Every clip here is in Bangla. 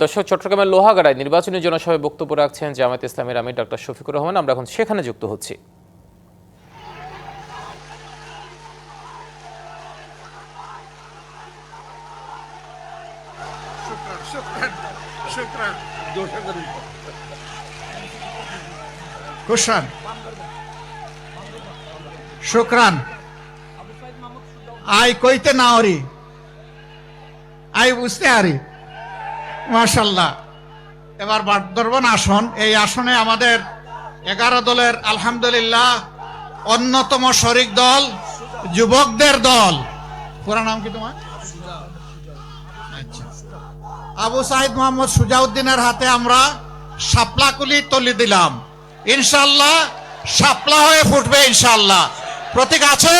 দর্শক, চট্টগ্রামের লোহাগাড়ায় নির্বাচনী জনসভায় বক্তব্য রাখছেন জামায়াতে ইসলামীর আমির ডক্টর শফিকুর রহমান। আমরা এখন সেখানে যুক্ত হচ্ছি। শুকরান আই কইতে না হরি আই বুঝতে হারি। মাশাল্লাহ। এবার বাগদরবান আসন, এই আসনে আমাদের 11 দলের আলহামদুলিল্লাহ অন্যতম শরিক দল যুবকদের দল। পুরা নাম কি তোমার? আচ্ছা, আবু সাইদ মোহাম্মদ সুজাউদ্দিনের হাতে আমরা শাপলাকুলি তুলে দিলাম। ইনশাআল্লাহ শাপলা হয়ে ফুটবে ইনশাআল্লাহ। প্রতীক আছে?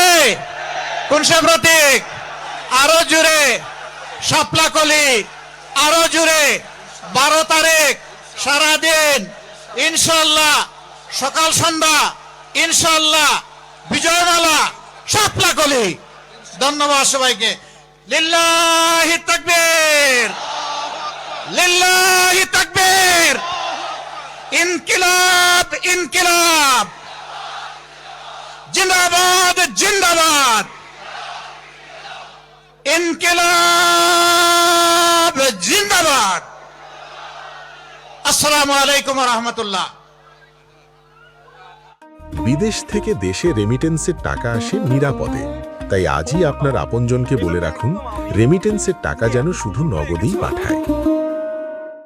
কোন সে প্রতীক? আরো জুড়ে শাপলাকলি, আরো জুড়ে 12 তারিখ সারাদিন ইনশাআল্লাহ, সকাল সন্ধ্যা ইনশাআল্লাহ বিজয়মালা শাপলাকলি। ধন্যবাদ সবাইকে। লিল্লাহি তাকবীর, লিল্লাহি তাকবীর। ইনকিলাব, ইনকিলাব, জিন্দাবাদ, জিন্দাবাদ, ইনকিলাব জিন্দাবাদ। আসসালামু আলাইকুম ওয়া রাহমাতুল্লাহ। বিদেশ থেকে দেশে রেমিটেন্সের টাকা আসে নিরাপদে। তাই আজই আপনার আপনজনকে বলে রাখুন, রেমিটেন্সের টাকা যেন শুধু নগদেই পাঠায়।